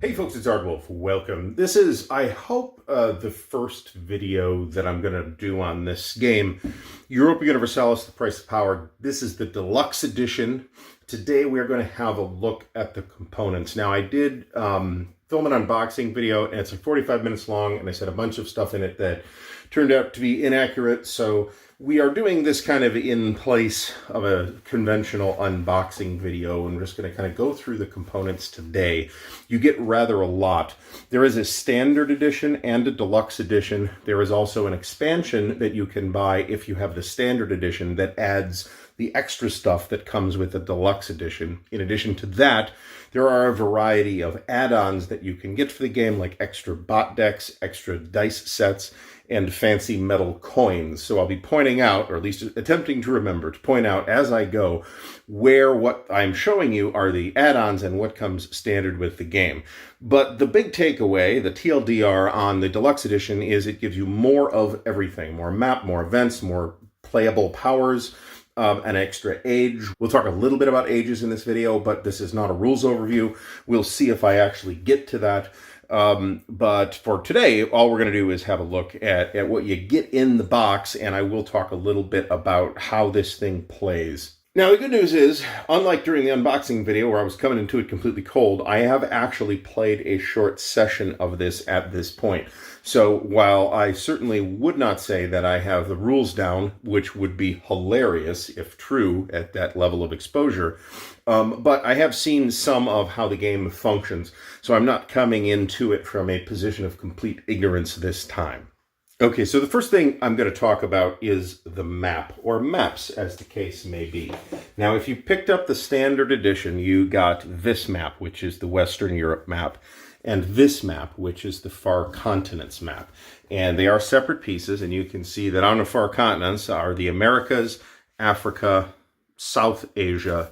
Hey folks, it's Ardwulf. Welcome. This is, I hope, the first video that I'm going to do on this game. Europa Universalis, The Price of Power. This is the deluxe edition. Today we are going to have a look at the components. Now I did film an unboxing video and it's like 45 minutes long and I said a bunch of stuff in it that turned out to be inaccurate. So we are doing this kind of in place of a conventional unboxing video, and we're just going to kind of go through the components today. You get rather a lot. There is a standard edition and a deluxe edition. There is also an expansion that you can buy if you have the standard edition that adds the extra stuff that comes with the deluxe edition. In addition to that, there are a variety of add-ons that you can get for the game, like extra bot decks, extra dice sets, and fancy metal coins. So I'll be pointing out, or at least attempting to remember to point out as I go, where what I'm showing you are the add-ons and what comes standard with the game. But the big takeaway, the TLDR on the deluxe edition, is it gives you more of everything. More map, more events, more playable powers, an extra age. We'll talk a little bit about ages in this video, but this is not a rules overview. We'll see if I actually get to that. But for today, all we're going to do is have a look at what you get in the box, and I will talk a little bit about how this thing plays. Now, the good news is, unlike during the unboxing video where I was coming into it completely cold, I have actually played a short session of this at this point. So while I certainly would not say that I have the rules down, which would be hilarious if true at that level of exposure, but I have seen some of how the game functions. So I'm not coming into it from a position of complete ignorance this time. Okay, so the first thing I'm going to talk about is the map, or maps as the case may be. Now, if you picked up the standard edition, you got this map, which is the Western Europe map, and this map, which is the Far Continents map. And they are separate pieces, and you can see that on the Far Continents are the Americas, Africa, South Asia,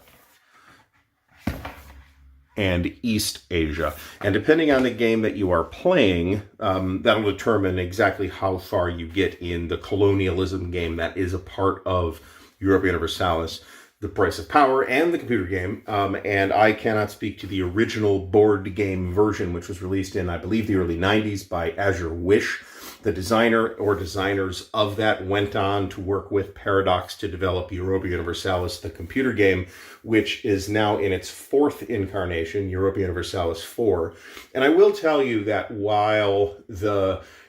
and East Asia. And depending on the game that you are playing, that'll determine exactly how far you get in the colonialism game that is a part of Europa Universalis, The Price of Power, and the computer game. And I cannot speak to the original board game version, which was released in, I believe, the early 90s by Azure Wish. The designer or designers of that went on to work with Paradox to develop Europa Universalis, the computer game, which is now in its fourth incarnation, Europa Universalis 4. And I will tell you that while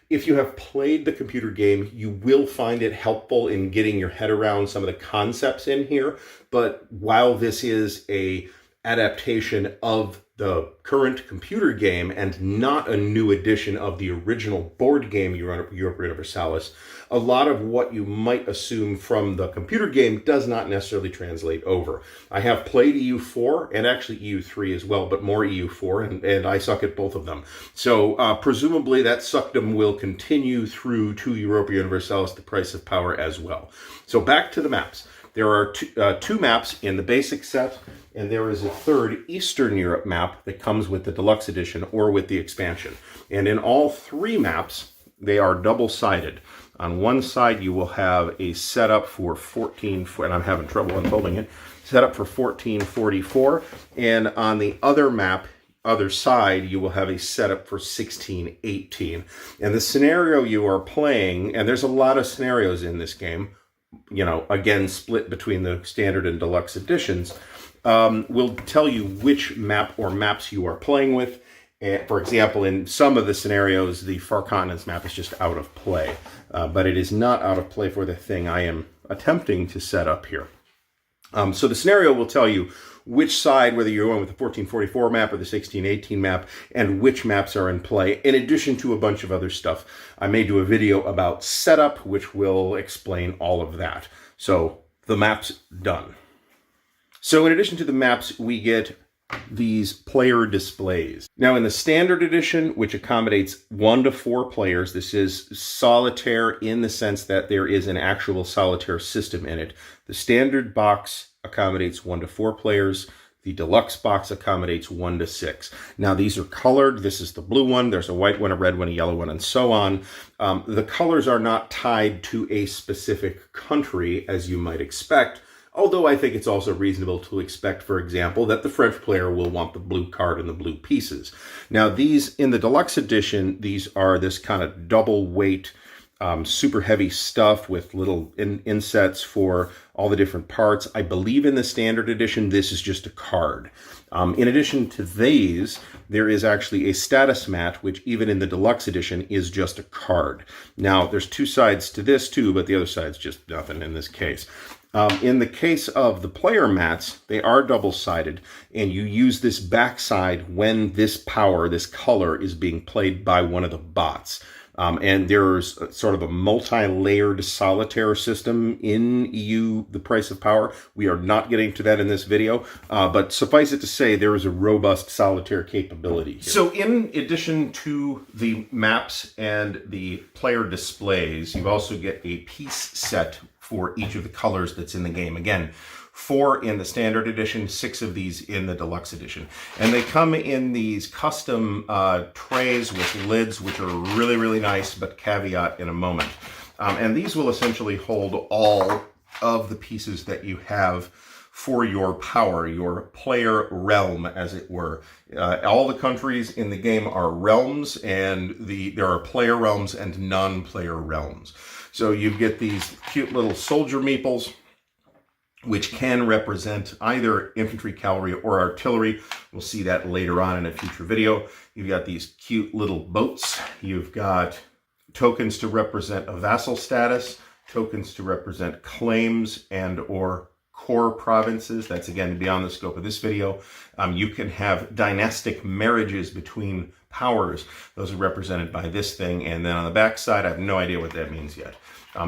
if you have played the computer game, you will find it helpful in getting your head around some of the concepts in here. But while this is a adaptation of the current computer game and not a new edition of the original board game Europa Universalis, a lot of what you might assume from the computer game does not necessarily translate over. I have played EU4 and actually EU3 as well, but more EU4, and I suck at both of them. So presumably that suckdom will continue through to Europa Universalis, The Price of Power as well. So back to the maps. There are two maps in the basic set, and there is a third Eastern Europe map that comes with the deluxe edition or with the expansion. And in all three maps, they are double-sided. On one side, you will have a setup for 14, and I'm having trouble unfolding it, setup for 1444, and on the other map, other side, you will have a setup for 1618. And the scenario you are playing, and there's a lot of scenarios in this game, you know, again, split between the standard and deluxe editions, will tell you which map or maps you are playing with. For example, in some of the scenarios, the Far Continents map is just out of play, but it is not out of play for the thing I am attempting to set up here. So the scenario will tell you which side, whether you're going with the 1444 map or the 1618 map, and which maps are in play, in addition to a bunch of other stuff. I may do a video about setup, which will explain all of that. So the map's done. So in addition to the maps, we get these player displays. Now in the standard edition, which accommodates 1 to 4 players, this is solitaire in the sense that there is an actual solitaire system in it. The standard box accommodates 1 to 4 players. The deluxe box accommodates 1 to 6. Now these are colored. This is the blue one. There's a white one, a red one, a yellow one, and so on. The colors are not tied to a specific country as you might expect, Although I think it's also reasonable to expect, for example, that the French player will want the blue card and the blue pieces. Now, these, in the deluxe edition, these are this kind of double weight, super heavy stuff with little insets for all the different parts. I believe in the standard edition, this is just a card. In addition to these, there is actually a status mat, which even in the deluxe edition is just a card. Now, there's two sides to this too, but the other side's just nothing in this case. In the case of the player mats, they are double-sided, and you use this backside when this power, this color, is being played by one of the bots. And there's sort of a multi-layered solitaire system in EU, The Price of Power. We are not getting to that in this video, but suffice it to say, there is a robust solitaire capability here. So in addition to the maps and the player displays, you also get a piece set for each of the colors that's in the game. Again, 4 in the standard edition, 6 of these in the deluxe edition. And they come in these custom trays with lids, which are really, really nice, but caveat in a moment. And these will essentially hold all of the pieces that you have for your power, your player realm, as it were. All the countries in the game are realms, and there are player realms and non-player realms. So you get these cute little soldier meeples, which can represent either infantry, cavalry, or artillery. We'll see that later on in a future video. You've got these cute little boats. You've got tokens to represent a vassal status, tokens to represent claims and or core provinces. That's, again, beyond the scope of this video. You can have dynastic marriages between powers. Those are represented by this thing. And then on the back side, I have no idea what that means yet.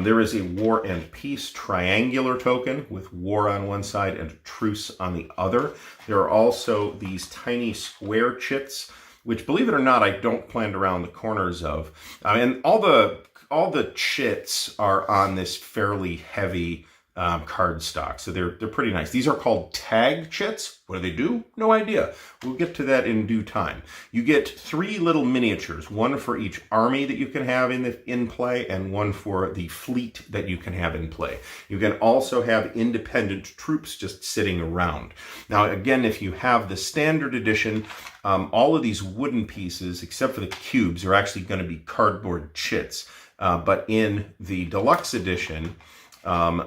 There is a War and Peace triangular token with war on one side and truce on the other. There are also these tiny square chits, which, believe it or not, I don't plan to round the corners of. And all the chits are on this fairly heavy card stock, so they're pretty nice. These are called tag chits. What do they do? No idea. We'll get to that in due time. You get 3 little miniatures, one for each army that you can have in play, and one for the fleet that you can have in play. You can also have independent troops just sitting around. Now, again, if you have the standard edition, all of these wooden pieces, except for the cubes, are actually going to be cardboard chits. But in the deluxe edition,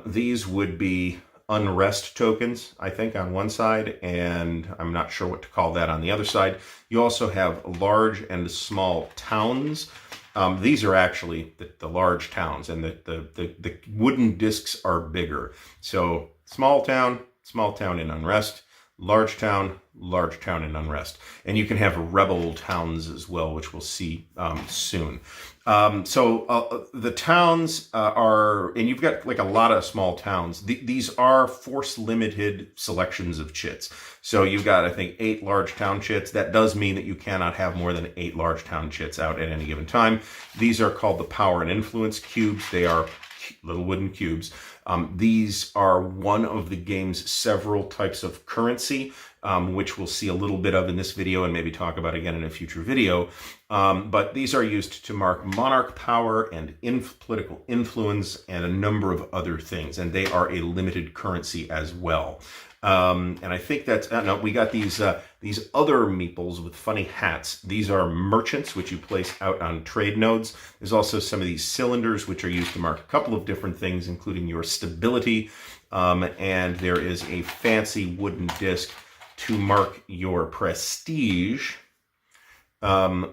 these would be unrest tokens, I think, on one side, and I'm not sure what to call that on the other side. You also have large and small towns. These are actually the large towns, and the wooden discs are bigger. So small town in unrest, large town in unrest. And you can have rebel towns as well, which we'll see soon. The towns are, and you've got like a lot of small towns. These are force limited selections of chits. So you've got, I think, 8 large town chits. That does mean that you cannot have more than 8 large town chits out at any given time. These are called the power and influence cubes. They are little wooden cubes. These are one of the game's several types of currency, which we'll see a little bit of in this video and maybe talk about again in a future video. But these are used to mark monarch power and political influence and a number of other things. And they are a limited currency as well. And I think that's, no, we got these other meeples with funny hats. These are merchants, which you place out on trade nodes. There's also some of these cylinders, which are used to mark a couple of different things, including your stability. And there is a fancy wooden disc to mark your prestige,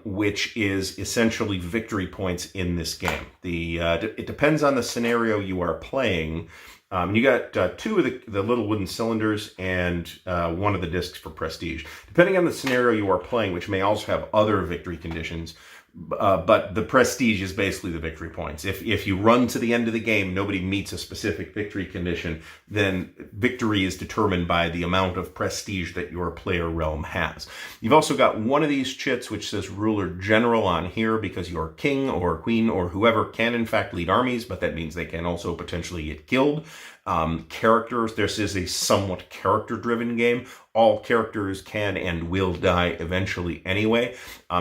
which is essentially victory points in this game. It depends on the scenario you are playing. You got 2 of the little wooden cylinders and 1 of the discs for prestige. Depending on the scenario you are playing, which may also have other victory conditions, but the prestige is basically the victory points. If you run to the end of the game, nobody meets a specific victory condition, then victory is determined by the amount of prestige that your player realm has. You've also got one of these chits which says ruler general on here, because your king or queen or whoever can in fact lead armies, but that means they can also potentially get killed. Characters, this is a somewhat character-driven game. All characters can and will die eventually anyway.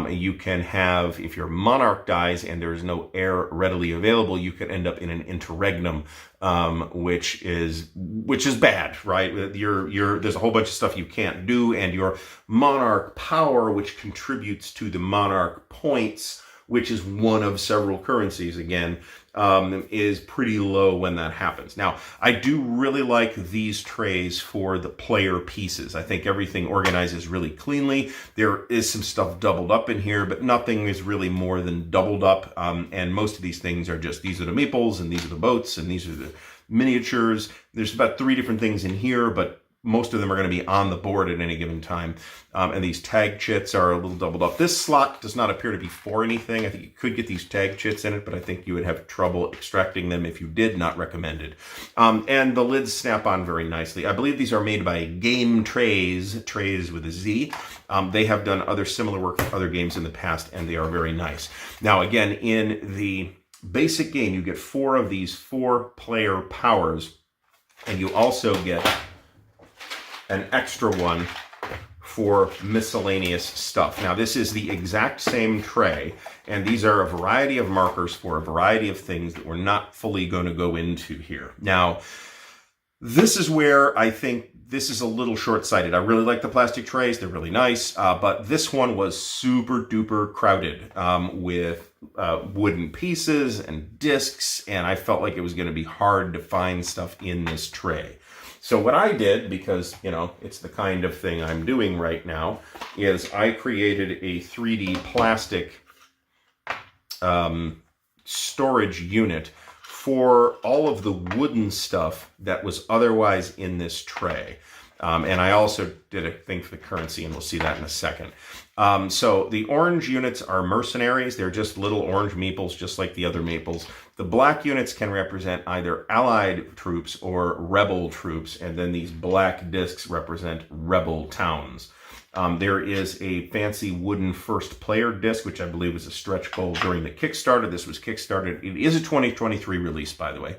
You can have, if your monarch dies and there's no heir readily available, you can end up in an interregnum, which is bad, right? There's a whole bunch of stuff you can't do, and your monarch power, which contributes to the monarch points, which is one of several currencies again, is pretty low when that happens. Now, I do really like these trays for the player pieces. I think everything organizes really cleanly. There is some stuff doubled up in here, but nothing is really more than doubled up. And most of these things are just, these are the meeples, and these are the boats, and these are the miniatures. There's about 3 different things in here, but most of them are going to be on the board at any given time. And these tag chits are a little doubled up. This slot does not appear to be for anything. I think you could get these tag chits in it, but I think you would have trouble extracting them if you did. Not recommended. And the lids snap on very nicely. I believe these are made by Game Trays with a Z. They have done other similar work for other games in the past, and they are very nice. Now, again, in the basic game, you get 4 of these 4-player powers, and you also get an extra one for miscellaneous stuff. Now, this is the exact same tray, and these are a variety of markers for a variety of things that we're not fully going to go into here. Now, this is where I think this is a little short-sighted. I really like the plastic trays. They're really nice, but this one was super duper crowded with wooden pieces and discs, and I felt like it was going to be hard to find stuff in this tray. So what I did, because, you know, it's the kind of thing I'm doing right now, is I created a 3D plastic storage unit for all of the wooden stuff that was otherwise in this tray. And I also did a thing for the currency, and we'll see that in a second. So the orange units are mercenaries. They're just little orange meeples, just like the other meeples. The black units can represent either allied troops or rebel troops, and then these black discs represent rebel towns. There is a fancy wooden first player disc, which I believe was a stretch goal during the Kickstarter. This was Kickstarted. It is a 2023 release, by the way.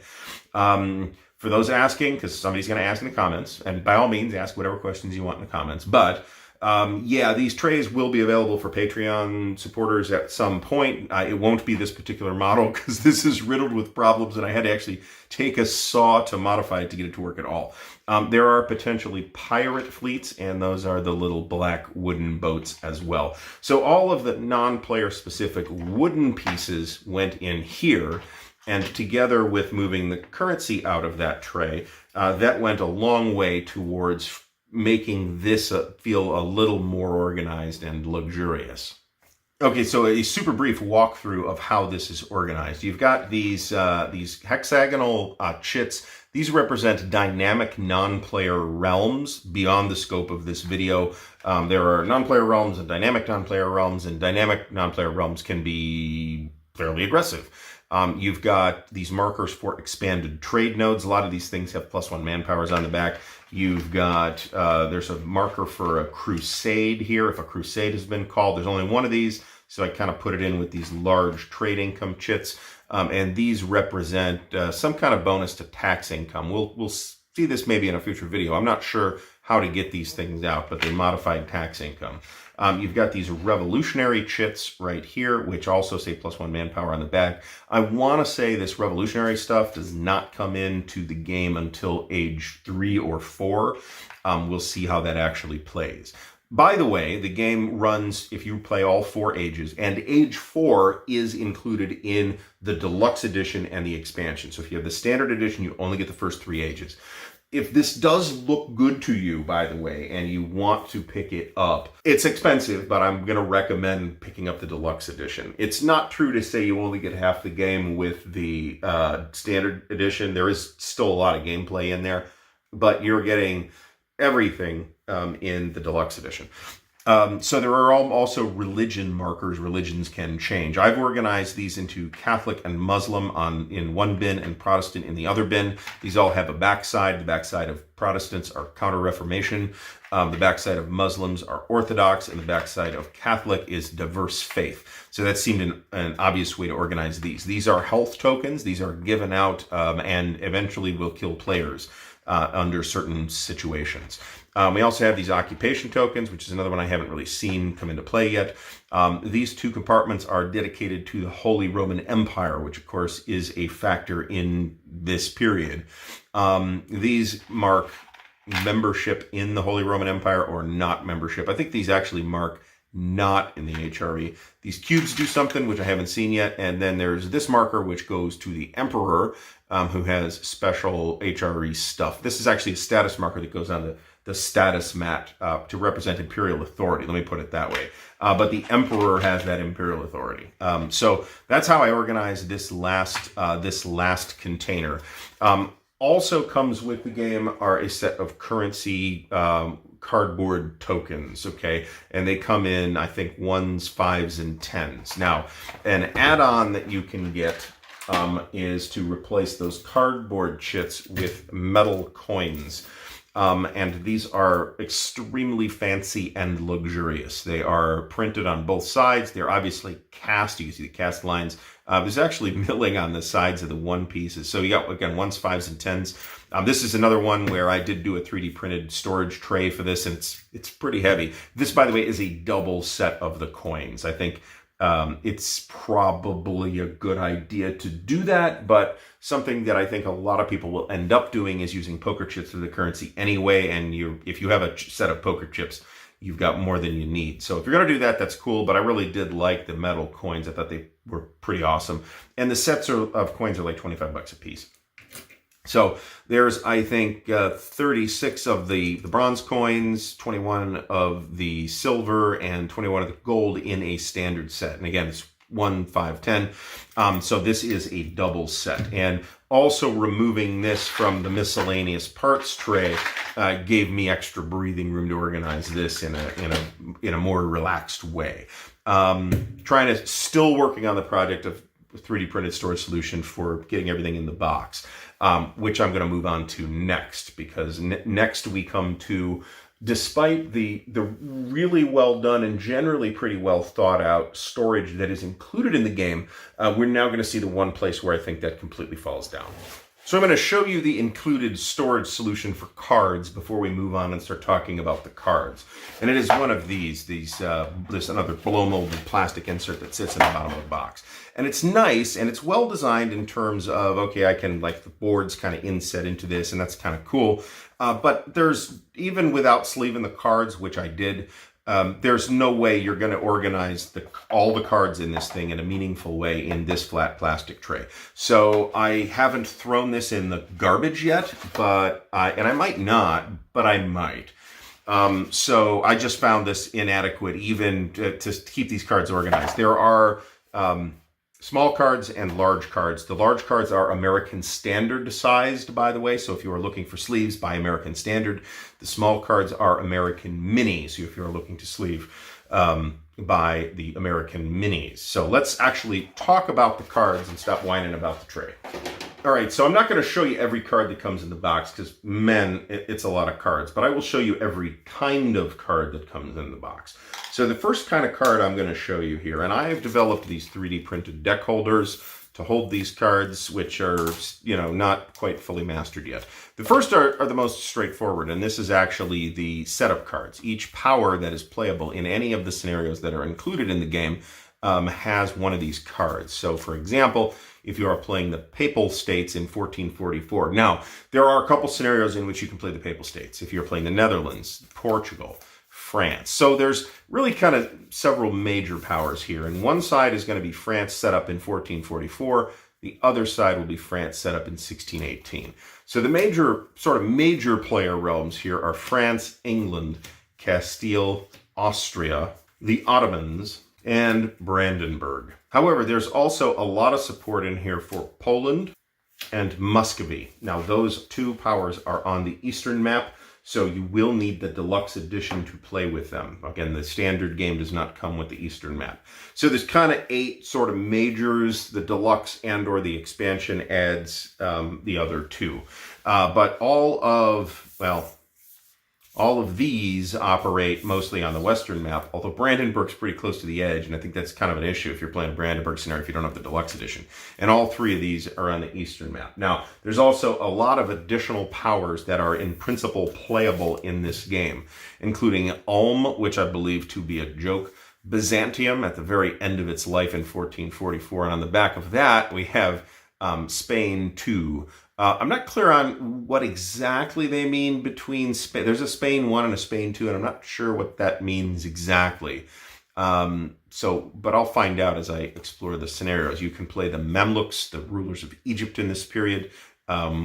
For those asking, because somebody's going to ask in the comments, and by all means, ask whatever questions you want in the comments. But yeah, these trays will be available for Patreon supporters at some point. It won't be this particular model because this is riddled with problems, and I had to actually take a saw to modify it to get it to work at all. There are potentially pirate fleets, and those are the little black wooden boats as well. So all of the non-player specific wooden pieces went in here, and together with moving the currency out of that tray, that went a long way towards making this feel a little more organized and luxurious. Okay, so a super brief walkthrough of how this is organized. You've got these hexagonal chits. These represent dynamic non-player realms beyond the scope of this video. There are non-player realms and dynamic non-player realms, and dynamic non-player realms can be fairly aggressive. You've got these markers for expanded trade nodes. A lot of these things have +1 manpowers on the back. You've got, there's a marker for a crusade here. If a crusade has been called, there's only one of these. So I kind of put it in with these large trade income chits. And these represent some kind of bonus to tax income. We'll see this maybe in a future video. I'm not sure how to get these things out, but they modified tax income. You've got these revolutionary chits right here, which also say +1 manpower on the back. I want to say this revolutionary stuff does not come into the game until age 3 or 4. We'll see how that actually plays. By the way, the game runs if you play all 4 ages, and age 4 is included in the deluxe edition and the expansion. So if you have the standard edition, you only get the first 3 ages. If this does look good to you, by the way, and you want to pick it up, it's expensive, but I'm going to recommend picking up the deluxe edition. It's not true to say you only get half the game with the standard edition. There is still a lot of gameplay in there, but you're getting everything in the deluxe edition. So there are also religion markers. Religions can change. I've organized these into Catholic and Muslim in one bin and Protestant in the other bin. These all have a backside. The backside of Protestants are Counter-Reformation. The backside of Muslims are Orthodox, and the backside of Catholic is diverse faith. So that seemed an obvious way to organize these. These are health tokens. These are given out and eventually will kill players under certain situations. We also have these occupation tokens, which is another one I haven't really seen come into play yet. These two compartments are dedicated to the Holy Roman Empire, which of course is a factor in this period. These mark membership in the Holy Roman Empire or not membership. I think these actually mark not in the HRE. These cubes do something which I haven't seen yet, and then there's this marker which goes to the Emperor, who has special HRE stuff. This is actually a status marker that goes on the status mat to represent imperial authority. Let me put it that way. But the Emperor has that imperial authority. So that's how I organized this last container. Also comes with the game are a set of currency cardboard tokens, okay? And they come in, I think, 1s, 5s, and 10s. Now, an add-on that you can get is to replace those cardboard chits with metal coins. And these are extremely fancy and luxurious. They are printed on both sides. They're obviously cast. You can see the cast lines. There's actually milling on the sides of the one pieces. So you got, again, 1s, 5s, and 10s. This is another one where I did do a 3D printed storage tray for this, and it's pretty heavy. This, by the way, is a double set of the coins. I think it's probably a good idea to do that, but something that I think a lot of people will end up doing is using poker chips for the currency anyway, and if you have a set of poker chips, you've got more than you need. So if you're going to do that, that's cool, but I really did like the metal coins. I thought they were pretty awesome. And the sets of coins are like 25 bucks a piece. So there's, I think, 36 of the bronze coins, 21 of the silver, and 21 of the gold in a standard set. And again, it's 1, 5, 10. So this is a double set. And also removing this from the miscellaneous parts tray gave me extra breathing room to organize this in a more relaxed way. Still working on the project of 3D printed storage solution for getting everything in the box, which I'm going to move on to next, because next we come to, despite the really well done and generally pretty well thought out storage that is included in the game, we're now going to see the one place where I think that completely falls down. So I'm going to show you the included storage solution for cards before we move on and start talking about the cards. And it is one of these another blow molded plastic insert that sits in the bottom of the box. And it's nice, and it's well designed in terms of, okay, I can, like, the boards kind of inset into this, and that's kind of cool. But there's, even without sleeving the cards, which I did, there's no way you're going to organize all the cards in this thing in a meaningful way in this flat plastic tray. So I haven't thrown this in the garbage yet, and I might not, but I might. So I just found this inadequate even to keep these cards organized. There are small cards and large cards. The large cards are American Standard sized, by the way. So if you are looking for sleeves, buy American Standard. The small cards are American Minis. So if you're looking to sleeve, buy the American Minis. So let's actually talk about the cards and stop whining about the tray. All right, so I'm not going to show you every card that comes in the box because, man, it's a lot of cards. But I will show you every kind of card that comes in the box. So the first kind of card I'm going to show you here, and I have developed these 3D printed deck holders to hold these cards, which are, not quite fully mastered yet. The first are the most straightforward, and this is actually the setup cards. Each power that is playable in any of the scenarios that are included in the game has one of these cards. So, for example, if you are playing the Papal States in 1444. Now, there are a couple scenarios in which you can play the Papal States. If you're playing the Netherlands, Portugal, France. So there's really kind of several major powers here. And one side is going to be France set up in 1444. The other side will be France set up in 1618. So the major player realms here are France, England, Castile, Austria, the Ottomans, and Brandenburg. However, there's also a lot of support in here for Poland and Muscovy. Now, those two powers are on the eastern map. So you will need the deluxe edition to play with them. Again, the standard game does not come with the Eastern map. So there's kind of 8 sort of majors. The deluxe and or the expansion adds the other 2. But all of these operate mostly on the Western map, although Brandenburg's pretty close to the edge, and I think that's kind of an issue if you're playing a Brandenburg scenario if you don't have the deluxe edition. And all 3 of these are on the Eastern map. Now, there's also a lot of additional powers that are in principle playable in this game, including Ulm, which I believe to be a joke, Byzantium at the very end of its life in 1444, and on the back of that we have Spain 2. I'm not clear on what exactly they mean between Spain. There's a Spain 1 and a Spain 2, and I'm not sure what that means exactly. But I'll find out as I explore the scenarios. You can play the Mamluks, the rulers of Egypt in this period,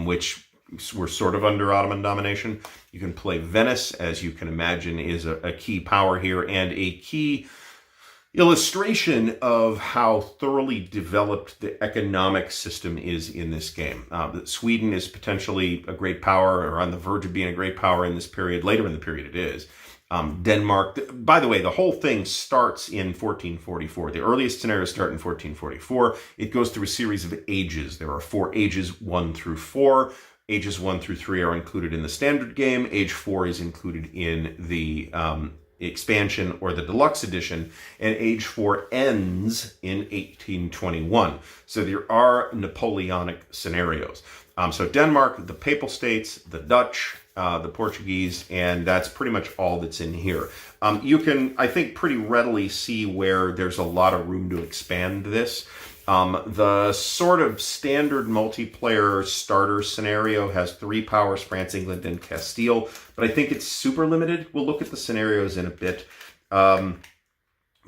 which were sort of under Ottoman domination. You can play Venice, as you can imagine, is a key power here, and a key illustration of how thoroughly developed the economic system is in this game. Sweden is potentially a great power, or on the verge of being a great power in this period. Later in the period it is. Denmark, by the way, the whole thing starts in 1444. The earliest scenarios start in 1444. It goes through a series of ages. There are 4 ages, 1 through 4. Ages 1 through 3 are included in the standard game. Age 4 is included in the expansion or the deluxe edition, and age 4 ends in 1821. So there are Napoleonic scenarios. So Denmark, the Papal States, the Dutch, the Portuguese, and that's pretty much all that's in here. You can, I think, pretty readily see where there's a lot of room to expand this. The sort of standard multiplayer starter scenario has 3 powers, France, England, and Castile, but I think it's super limited. We'll look at the scenarios in a bit,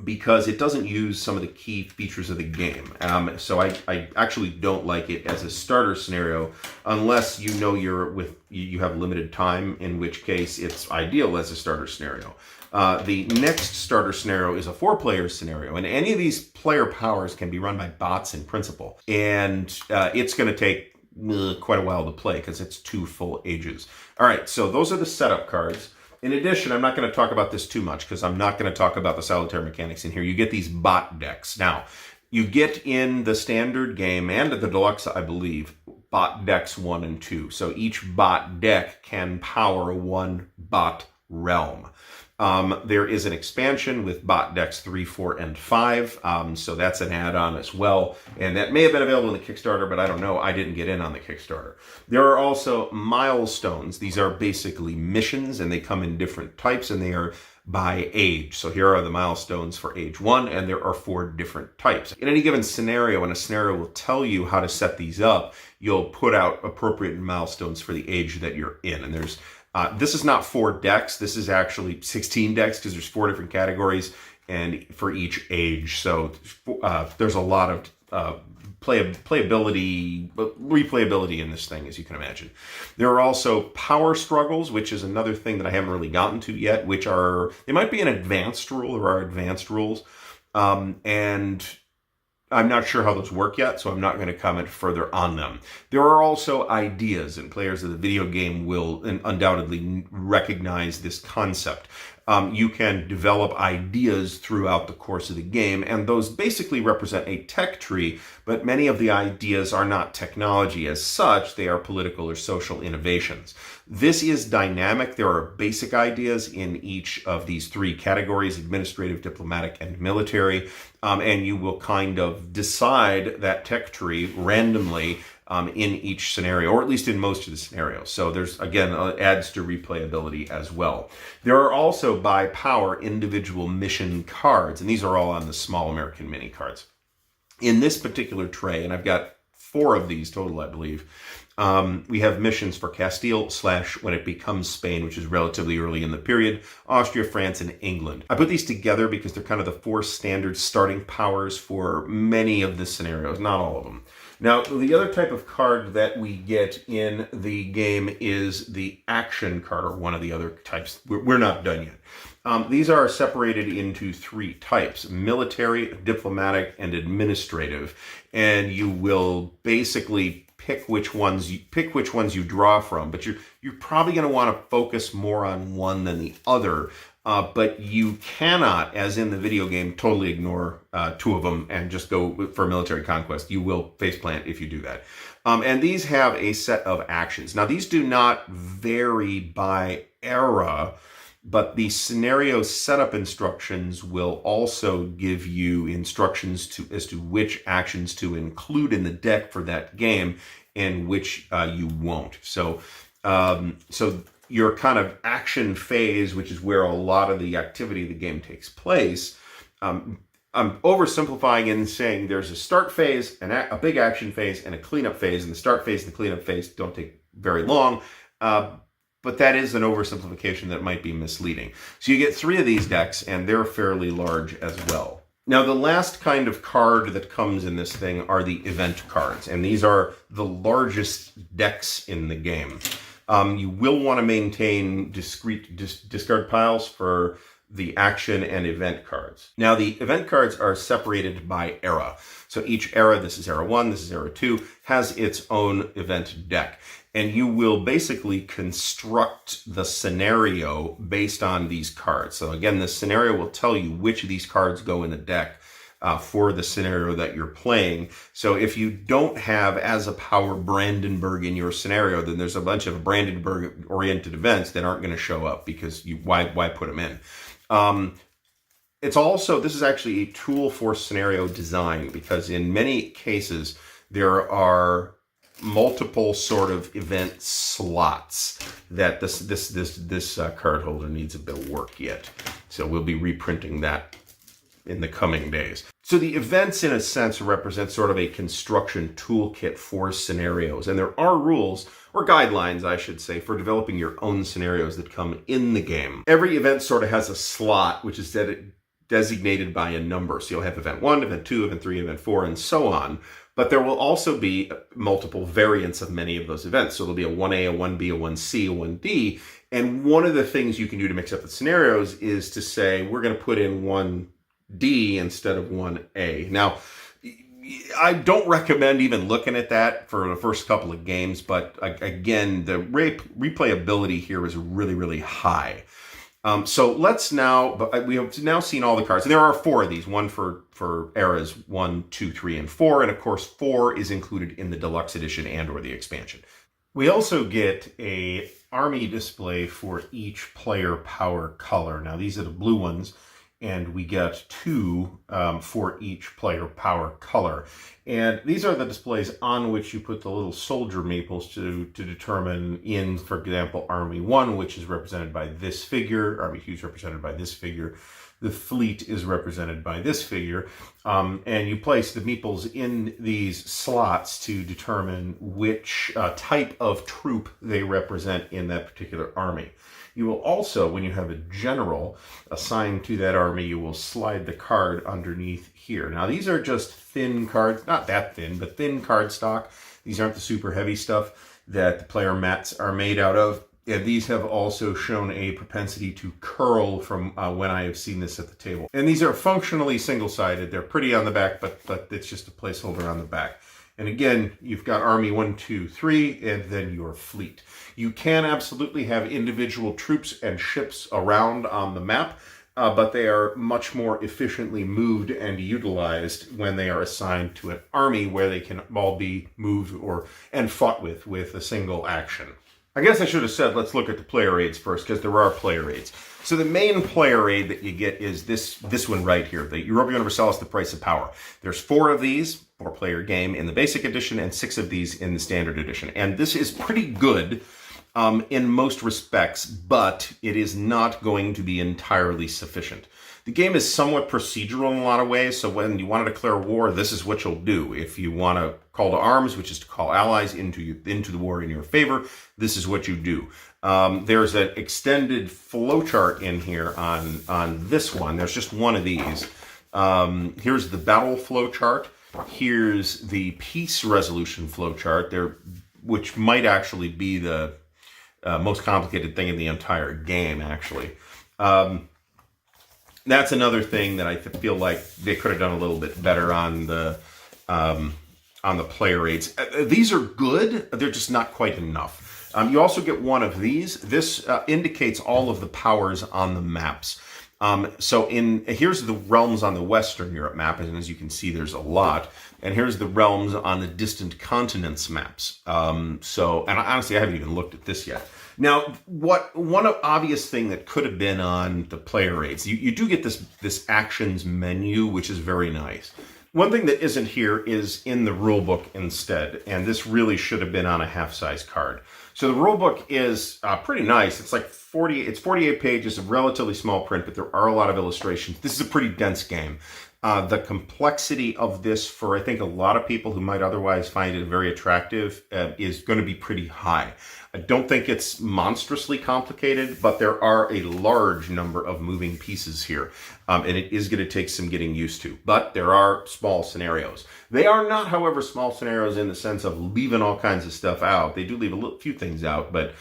because it doesn't use some of the key features of the game. So I actually don't like it as a starter scenario unless you know you have limited time, in which case it's ideal as a starter scenario. The next starter scenario is a 4-player scenario, and any of these player powers can be run by bots in principle, and it's going to take quite a while to play because it's 2 full ages. All right, so those are the setup cards. In addition, I'm not going to talk about this too much because I'm not going to talk about the solitaire mechanics in here. You get these bot decks. Now, you get in the standard game and the deluxe, I believe, bot decks 1 and 2. So each bot deck can power 1 bot realm. There is an expansion with bot decks 3, 4, and 5. So that's an add-on as well. And that may have been available in the Kickstarter, but I don't know. I didn't get in on the Kickstarter. There are also milestones. These are basically missions, and they come in different types, and they are by age. So here are the milestones for age 1, and there are 4 different types. In any given scenario, and a scenario will tell you how to set these up, you'll put out appropriate milestones for the age that you're in. And there's this is not 4 decks. This is actually 16 decks because there's 4 different categories and for each age. So there's a lot of replayability in this thing, as you can imagine. There are also power struggles, which is another thing that I haven't really gotten to yet, which are, they might be an advanced rule. There are advanced rules. And I'm not sure how those work yet, so I'm not going to comment further on them. There are also ideas, and players of the video game will undoubtedly recognize this concept. You can develop ideas throughout the course of the game, and those basically represent a tech tree, but many of the ideas are not technology as such. They are political or social innovations. This is dynamic. There are basic ideas in each of these 3 categories: administrative, diplomatic, and military. And you will kind of decide that tech tree randomly in each scenario, or at least in most of the scenarios. So there's, again, adds to replayability as well. There are also, by power, individual mission cards, and these are all on the small American mini cards. In this particular tray, and I've got 4 of these total, I believe, we have missions for Castile / when it becomes Spain, which is relatively early in the period, Austria, France, and England. I put these together because they're kind of the 4 standard starting powers for many of the scenarios, not all of them. Now, the other type of card that we get in the game is the action card, or one of the other types. We're not done yet. These are separated into 3 types: military, diplomatic, and administrative. And you will basically pick which ones you draw from, but you're probably going to want to focus more on one than the other. But you cannot, as in the video game, totally ignore two of them and just go for military conquest. You will faceplant if you do that. And these have a set of actions. Now, these do not vary by era, but the scenario setup instructions will also give you instructions as to which actions to include in the deck for that game and which you won't. So your kind of action phase, which is where a lot of the activity of the game takes place. I'm oversimplifying in saying there's a start phase, a big action phase, and a cleanup phase. And the start phase and the cleanup phase don't take very long. But that is an oversimplification that might be misleading. So you get 3 of these decks, and they're fairly large as well. Now, the last kind of card that comes in this thing are the event cards, and these are the largest decks in the game. You will want to maintain discrete discard piles for the action and event cards. Now, the event cards are separated by era. So each era, this is era 1, this is era 2, has its own event deck. And you will basically construct the scenario based on these cards. So again, the scenario will tell you which of these cards go in the deck for the scenario that you're playing. So if you don't have as a power Brandenburg in your scenario, then there's a bunch of Brandenburg-oriented events that aren't going to show up because why put them in? This is actually a tool for scenario design, because in many cases there are multiple sort of event slots that this card holder needs a bit of work yet. So we'll be reprinting that in the coming days. So the events, in a sense, represent sort of a construction toolkit for scenarios. And there are rules, or guidelines, I should say, for developing your own scenarios that come in the game. Every event sort of has a slot, which is designated by a number. So you'll have event 1, event 2, event 3, event 4, and so on. But there will also be multiple variants of many of those events. So there'll be a 1A, a 1B, a 1C, a 1D. And one of the things you can do to mix up the scenarios is to say, we're going to put in 1D instead of 1A. Now, I don't recommend even looking at that for the first couple of games, but again, the replayability here is really, really high. So we have now seen all the cards, and there are 4 of these, one for eras 1, 2, 3, and 4, and of course 4 is included in the deluxe edition and or the expansion. We also get a army display for each player power color. Now these are the blue ones, and we get 2 for each player power color. And these are the displays on which you put the little soldier meeples to determine in, for example, Army 1, which is represented by this figure. Army 2 is represented by this figure. The fleet is represented by this figure. And you place the meeples in these slots to determine which type of troop they represent in that particular army. You will also, when you have a general assigned to that army, you will slide the card underneath here. Now, these are just thin cards, not that thin, but thin cardstock. These aren't the super heavy stuff that the player mats are made out of. And these have also shown a propensity to curl from when I have seen this at the table. And these are functionally single-sided. They're pretty on the back, but it's just a placeholder on the back. And again, you've got Army 1, 2, 3, and then your fleet. You can absolutely have individual troops and ships around on the map, but they are much more efficiently moved and utilized when they are assigned to an army where they can all be moved and fought with a single action. I guess I should have said, let's look at the player aids first, because there are player aids. So the main player aid that you get is this one right here, the Europa Universalis, the Price of Power. There's 4 of these, 4-player game in the basic edition, and 6 of these in the standard edition. And this is pretty good in most respects, but it is not going to be entirely sufficient. The game is somewhat procedural in a lot of ways, so when you want to declare war, this is what you'll do. If you want to call to arms, which is to call allies into the war in your favor, this is what you do. There's an extended flowchart in here on this one. There's just one of these. Here's the battle flowchart. Here's the peace resolution flowchart, which might actually be the most complicated thing in the entire game, actually. That's another thing that I feel like they could have done a little bit better on the on the player aids. These are good. They're just not quite enough. You also get one of these. This indicates all of the powers on the maps. So here's the realms on the Western Europe map, and as you can see, there's a lot. And here's the realms on the distant continents maps. And honestly, I haven't even looked at this yet. Now, one obvious thing that could have been on the player aids, you do get this actions menu, which is very nice. One thing that isn't here is in the rulebook instead, and this really should have been on a half-size card. So the rulebook is pretty nice. It's like 48 pages of relatively small print, but there are a lot of illustrations. This is a pretty dense game. The complexity of this for, I think, a lot of people who might otherwise find it very attractive is going to be pretty high. I don't think it's monstrously complicated, but there are a large number of moving pieces here, and it is going to take some getting used to. But there are small scenarios. They are not, however, small scenarios in the sense of leaving all kinds of stuff out. They do leave few things out, but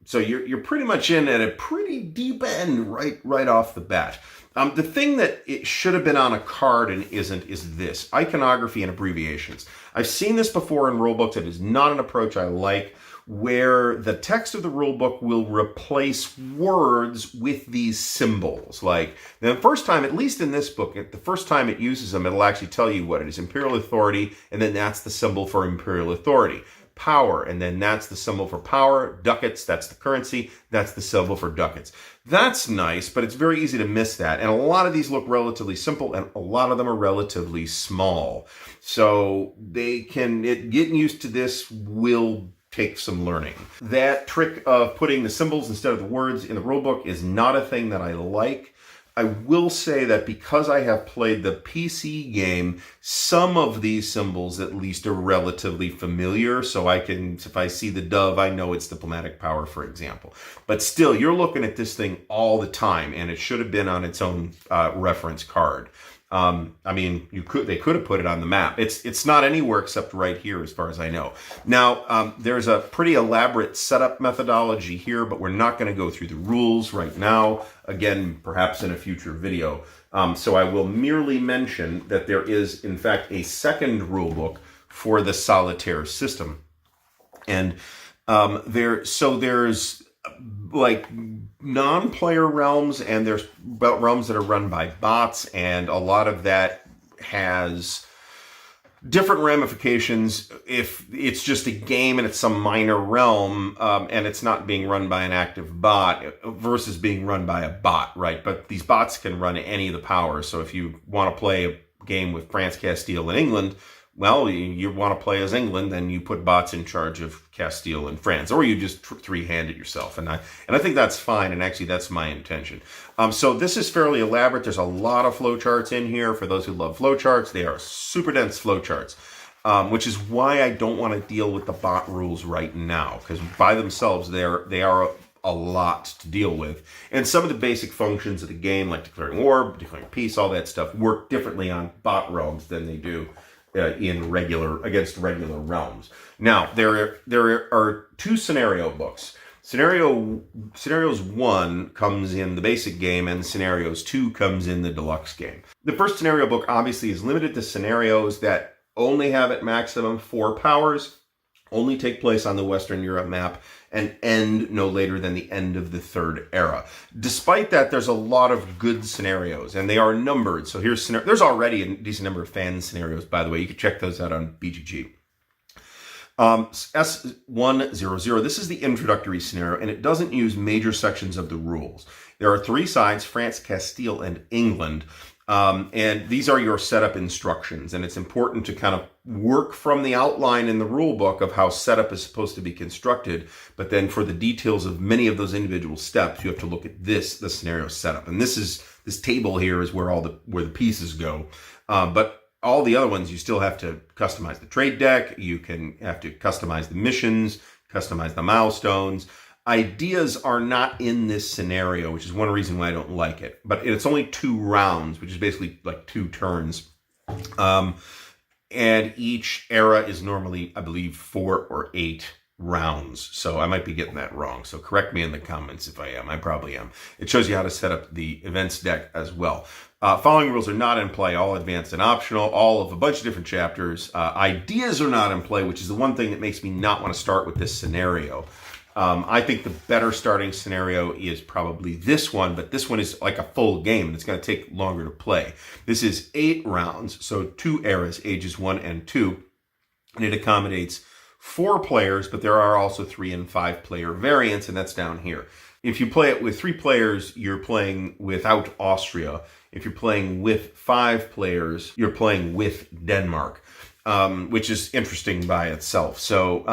so you're pretty much in at a pretty deep end right off the bat. The thing that it should have been on a card and isn't is this, iconography and abbreviations. I've seen this before in rulebooks. It is not an approach I like, where the text of the rulebook will replace words with these symbols. Like the first time, at least in this book, the first time it uses them, it'll actually tell you what it is. Imperial authority, and then that's the symbol for imperial authority. Power, and then that's the symbol for power. Ducats, that's the currency. That's the symbol for ducats. That's nice, but it's very easy to miss that. And a lot of these look relatively simple, and a lot of them are relatively small. So getting used to this will take some learning. That trick of putting the symbols instead of the words in the rulebook is not a thing that I like. I will say that because I have played the PC game, some of these symbols at least are relatively familiar. So if I see the dove, I know it's diplomatic power, for example. But still, you're looking at this thing all the time, and it should have been on its own reference card. They could have put it on the map. It's not anywhere except right here, as far as I know. Now, there's a pretty elaborate setup methodology here, but we're not going to go through the rules right now. Again, perhaps in a future video. So I will merely mention that there is, in fact, a second rule book for the solitaire system. And there's like non-player realms, and there's realms that are run by bots, and a lot of that has different ramifications if it's just a game and it's some minor realm, and it's not being run by an active bot versus being run by a bot, right? But these bots can run any of the powers. So if you want to play a game with France, Castile, and England, well, you want to play as England, then you put bots in charge of Castile and France, or you just three-hand it yourself. And I think that's fine, and actually that's my intention. So this is fairly elaborate. There's a lot of flowcharts in here. For those who love flowcharts, they are super dense flowcharts, which is why I don't want to deal with the bot rules right now, because by themselves they are a lot to deal with. And some of the basic functions of the game, like declaring war, declaring peace, all that stuff, work differently on bot realms than they do against regular realms. Now, there are two scenario books. Scenarios 1 comes in the basic game, and Scenarios 2 comes in the deluxe game. The first scenario book obviously is limited to scenarios that only have at maximum 4 powers, only take place on the Western Europe map, and end no later than the end of the Third Era. Despite that, there's a lot of good scenarios, and they are numbered. So there's already a decent number of fan scenarios, by the way. You can check those out on BGG. S100, this is the introductory scenario, and it doesn't use major sections of the rules. There are 3 sides, France, Castile, and England. And these are your setup instructions, and it's important to kind of work from the outline in the rule book of how setup is supposed to be constructed, but then for the details of many of those individual steps, you have to look at the scenario setup. And this table here is where the pieces go. But all the other ones, you still have to customize the trade deck, have to customize the missions, customize the milestones. Ideas are not in this scenario, which is one reason why I don't like it. But it's only 2 rounds, which is basically like 2 turns. And each era is normally, I believe, 4 or 8 rounds. So I might be getting that wrong. So correct me in the comments if I am. I probably am. It shows you how to set up the events deck as well. Following rules are not in play, all advanced and optional, all of a bunch of different chapters. Ideas are not in play, which is the one thing that makes me not want to start with this scenario. I think the better starting scenario is probably this one, but this one is like a full game and it's going to take longer to play. This is 8 rounds, so 2 eras, ages 1 and 2, and it accommodates 4 players, but there are also 3 and 5 player variants, and that's down here. If you play it with 3 players, you're playing without Austria. If you're playing with 5 players, you're playing with Denmark. Which is interesting by itself. So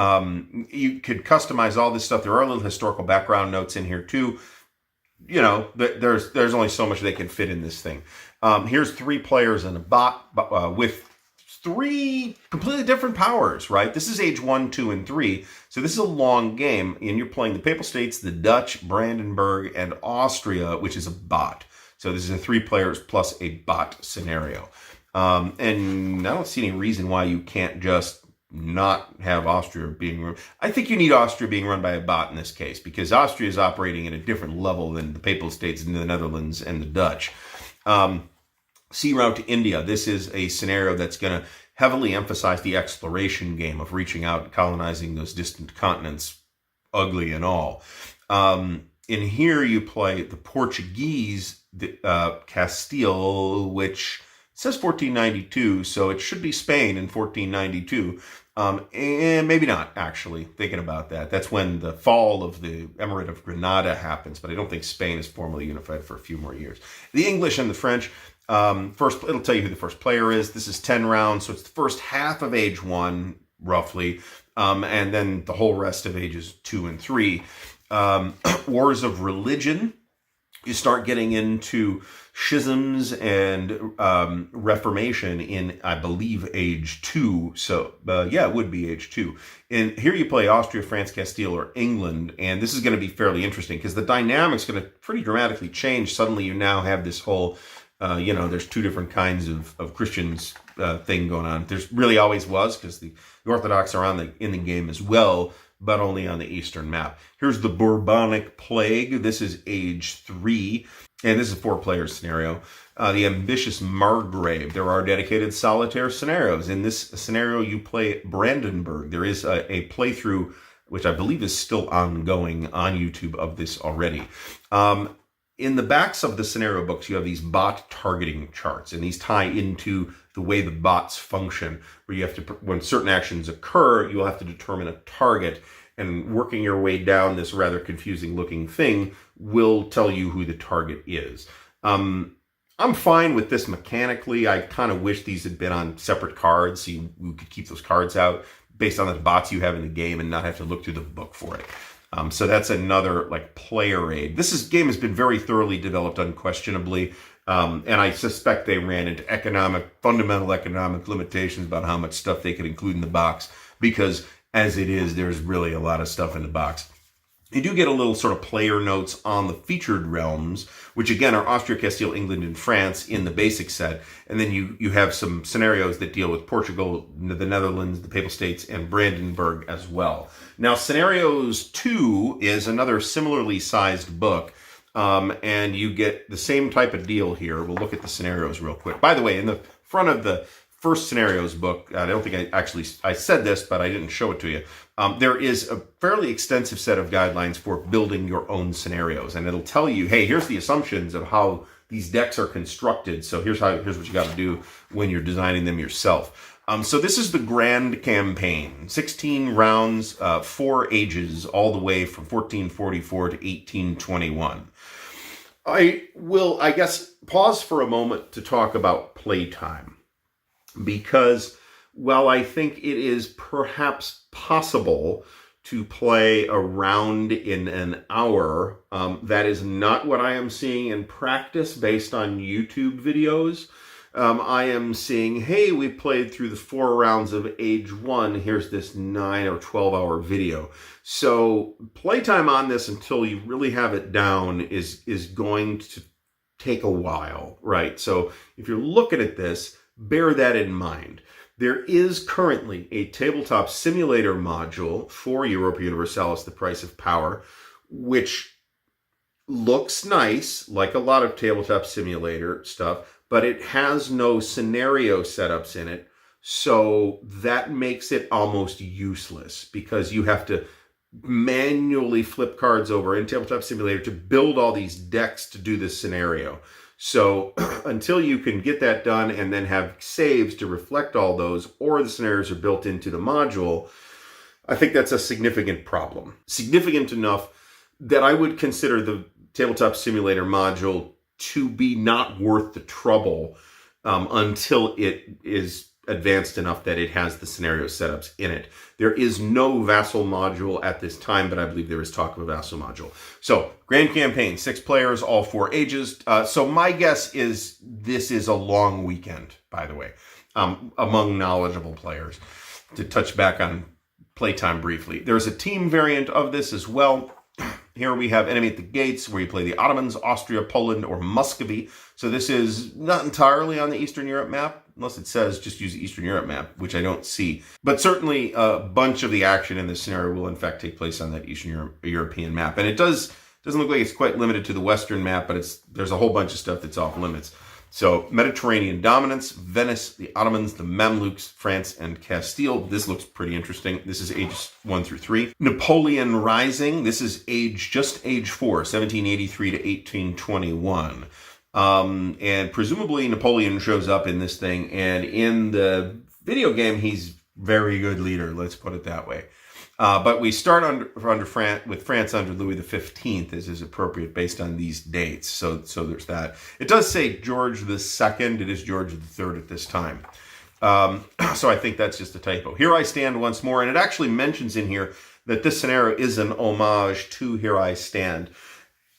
you could customize all this stuff. There are little historical background notes in here too. You know, there's only so much they can fit in this thing. Here's 3 players and a bot with 3 completely different powers, right? This is age 1, 2, and 3. So this is a long game, and you're playing the Papal States, the Dutch, Brandenburg, and Austria, which is a bot. So this is a 3 players plus a bot scenario. And I don't see any reason why you can't just not have Austria being run. I think you need Austria being run by a bot in this case, because Austria is operating at a different level than the Papal States and the Netherlands and the Dutch. Sea route to India. This is a scenario that's going to heavily emphasize the exploration game of reaching out and colonizing those distant continents, ugly and all. In here you play the Portuguese, Castile, which says 1492, so it should be Spain in 1492. And maybe not, actually, thinking about that. That's when the fall of the Emirate of Granada happens, but I don't think Spain is formally unified for a few more years. The English and the French, first, it'll tell you who the first player is. This is 10 rounds, so it's the first half of age 1, roughly, and then the whole rest of ages 2 and 3. Wars of religion. You start getting into schisms and reformation in, I believe, age 2. So, yeah, it would be age 2. And here you play Austria, France, Castile, or England. And this is going to be fairly interesting because the dynamic's going to pretty dramatically change. Suddenly you now have this whole, there's 2 different kinds of Christians thing going on. There's really always was, because the Orthodox are in the game as well, but only on the Eastern map. Here's the Bourbonic Plague. This is age 3, and this is a 4-player scenario. The Ambitious Margrave. There are dedicated solitaire scenarios. In this scenario, you play Brandenburg. There is a playthrough, which I believe is still ongoing on YouTube, of this already. In the backs of the scenario books, you have these bot targeting charts, and these tie into the way the bots function, where you have to, when certain actions occur, you'll have to determine a target, and working your way down this rather confusing looking thing will tell you who the target is. I'm fine with this mechanically. I kind of wish these had been on separate cards, so you could keep those cards out based on the bots you have in the game and not have to look through the book for it. So that's another player aid. This game has been very thoroughly developed, unquestionably. And I suspect they ran into fundamental economic limitations about how much stuff they could include in the box, because as it is, there's really a lot of stuff in the box. You do get a little sort of player notes on the featured realms, which again are Austria, Castile, England, and France in the basic set. And then you have some scenarios that deal with Portugal, the Netherlands, the Papal States, and Brandenburg as well. Now, Scenarios 2 is another similarly sized book. And you get the same type of deal here. We'll look at the scenarios real quick. By the way, in the front of the first scenarios book, I don't think I said this, but I didn't show it to you. There is a fairly extensive set of guidelines for building your own scenarios, and it'll tell you, hey, here's the assumptions of how these decks are constructed. So here's what you got to do when you're designing them yourself. So this is the grand campaign, 16 rounds, 4 ages, all the way from 1444 to 1821. I will, I guess, pause for a moment to talk about playtime, because while I think it is perhaps possible to play a round in an hour, that is not what I am seeing in practice based on YouTube videos. I am seeing, hey, we played through the 4 rounds of age 1. Here's this 9 or 12 hour video. So playtime on this until you really have it down is going to take a while, right? So if you're looking at this, bear that in mind. There is currently a tabletop simulator module for Europa Universalis, The Price of Power, which looks nice, like a lot of tabletop simulator stuff, but it has no scenario setups in it. So that makes it almost useless because you have to manually flip cards over in Tabletop Simulator to build all these decks to do this scenario. So until you can get that done and then have saves to reflect all those, or the scenarios are built into the module, I think that's a significant problem. Significant enough that I would consider the Tabletop Simulator module to be not worth the trouble until it is advanced enough that it has the scenario setups in it. There is no vassal module at this time, but I believe there is talk of a vassal module. So, Grand Campaign, 6 players, all 4 ages. So my guess is this is a long weekend, by the way, among knowledgeable players. To touch back on playtime briefly, there's a team variant of this as well. Here we have Enemy at the Gates, where you play the Ottomans, Austria, Poland, or Muscovy. So this is not entirely on the Eastern Europe map, unless it says just use the Eastern Europe map, which I don't see. But certainly a bunch of the action in this scenario will in fact take place on that Eastern European map. And it doesn't look like it's quite limited to the Western map, but there's a whole bunch of stuff that's off limits. So Mediterranean dominance, Venice, the Ottomans, the Mamluks, France, and Castile. This looks pretty interesting. This is ages 1 through 3. Napoleon Rising. This is just age 4, 1783 to 1821. And presumably Napoleon shows up in this thing, and in the video game, he's very good leader. Let's put it that way. But we start with France under Louis XV, as is appropriate based on these dates. So there's that. It does say George II. It is George III at this time. So I think that's just a typo. Here I Stand once more, and it actually mentions in here that this scenario is an homage to Here I Stand.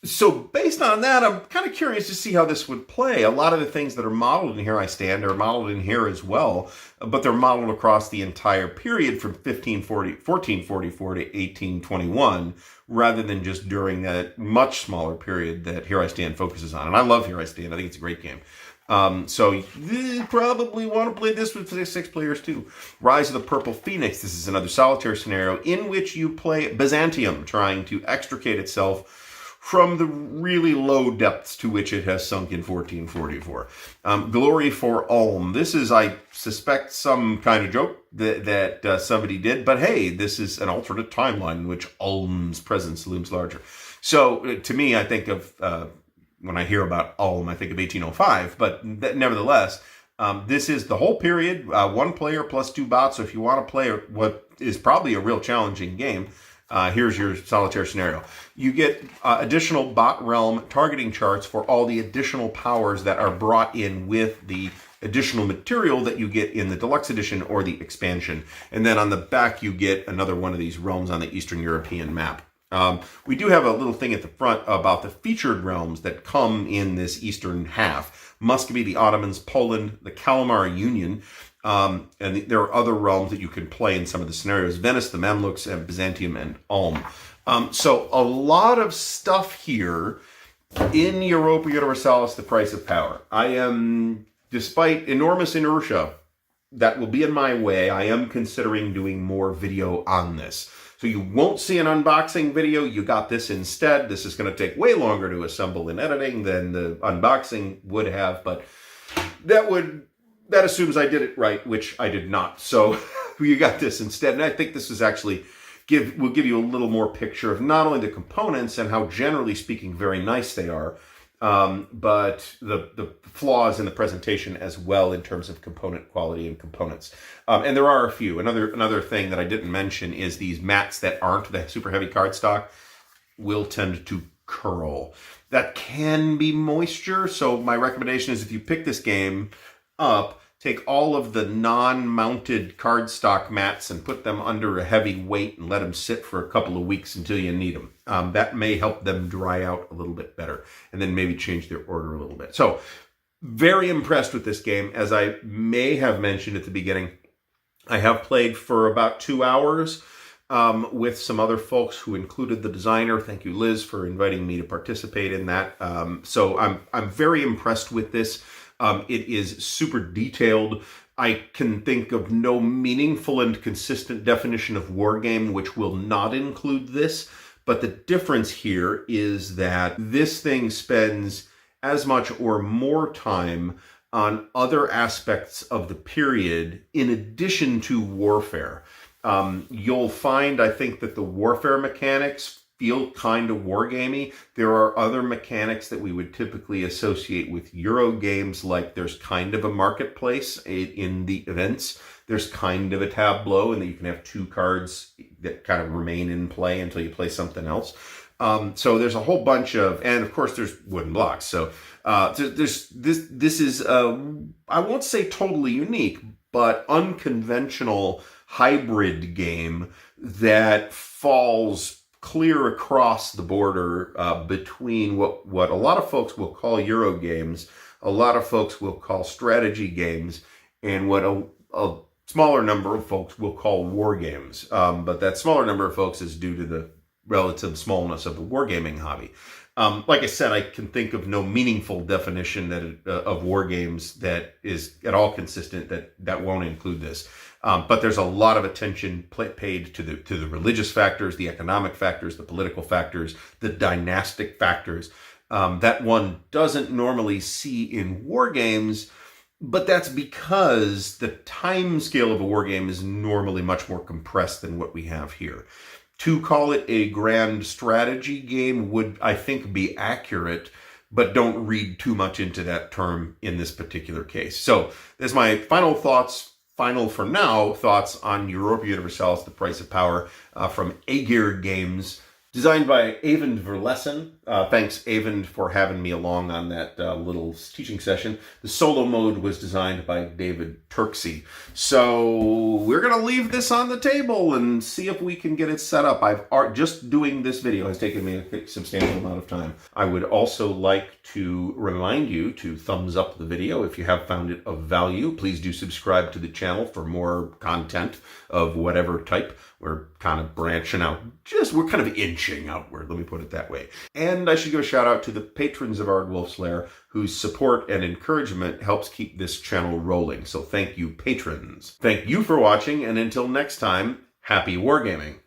So based on that, I'm kind of curious to see how this would play. A lot of the things that are modeled in Here I Stand are modeled in here as well, but they're modeled across the entire period from 1444 to 1821, rather than just during that much smaller period that Here I Stand focuses on. And I love Here I Stand. I think it's a great game. So you probably want to play this with 6 players too. Rise of the Purple Phoenix. This is another solitaire scenario in which you play Byzantium, trying to extricate itself from the really low depths to which it has sunk in 1444. Glory for Ulm. This is, I suspect, some kind of joke that somebody did, but hey, this is an alternate timeline in which Ulm's presence looms larger. So to me, I think of, when I hear about Ulm, I think of 1805, but nevertheless, this is the whole period, 1 player plus 2 bots. So if you want to play what is probably a real challenging game, here's your solitaire scenario. You get additional bot realm targeting charts for all the additional powers that are brought in with the additional material that you get in the deluxe edition or the expansion. And then on the back, you get another one of these realms on the Eastern European map. We do have a little thing at the front about the featured realms that come in this eastern half. Muscovy, the Ottomans, Poland, the Kalmar Union, and there are other realms that you can play in some of the scenarios. Venice, the Mamluks, and Byzantium, and Ulm. So a lot of stuff here in Europa Universalis, The Price of Power. I am, despite enormous inertia that will be in my way, I am considering doing more video on this. So you won't see an unboxing video. You got this instead. This is going to take way longer to assemble in editing than the unboxing would have, but that assumes I did it right, which I did not. So you got this instead. And I think this is actually will give you a little more picture of not only the components and how, generally speaking, very nice they are, but the flaws in the presentation as well in terms of component quality and components. And there are a few. Another thing that I didn't mention is these mats that aren't the super heavy cardstock will tend to curl. That can be moisture. So my recommendation is if you pick this game up, take all of the non-mounted cardstock mats and put them under a heavy weight and let them sit for a couple of weeks until you need them. That may help them dry out a little bit better, and then maybe change their order a little bit. So, very impressed with this game. As I may have mentioned at the beginning, I have played for about 2 hours with some other folks who included the designer. Thank you, Liz, for inviting me to participate in that. So I'm very impressed with this. It is super detailed. I can think of no meaningful and consistent definition of wargame which will not include this. But the difference here is that this thing spends as much or more time on other aspects of the period in addition to warfare. You'll find, I think, that the warfare mechanics feel kind of wargamey. There are other mechanics that we would typically associate with Euro games, like there's kind of a marketplace in the events. There's kind of a tableau, and that you can have 2 cards that kind of remain in play until you play something else. So there's a whole bunch of, and of course there's wooden blocks. So there's this is I won't say totally unique, but unconventional hybrid game that falls clear across the border between what a lot of folks will call Euro games, a lot of folks will call strategy games, and what a smaller number of folks will call war games. But that smaller number of folks is due to the relative smallness of the wargaming hobby. Like I said, I can think of no meaningful definition of war games that is at all consistent that won't include this. But there's a lot of attention paid to the religious factors, the economic factors, the political factors, the dynastic factors that one doesn't normally see in war games. But that's because the time scale of a war game is normally much more compressed than what we have here. To call it a grand strategy game would, I think, be accurate, but don't read too much into that term in this particular case. So there's my final for now, thoughts on Europa Universalis, The Price of Power, from Aegir Games, designed by Eyvind Verlesen. Thanks, Eyvind, for having me along on that little teaching session. The solo mode was designed by David Turksey. So we're going to leave this on the table and see if we can get it set up. Just doing this video has taken me a substantial amount of time. I would also like to remind you to thumbs up the video if you have found it of value. Please do subscribe to the channel for more content of whatever type. We're kind of branching out. We're kind of inching outward, let me put it that way. And I should give a shout out to the patrons of Ardwulf's Lair, whose support and encouragement helps keep this channel rolling. So thank you, patrons. Thank you for watching, and until next time, happy wargaming.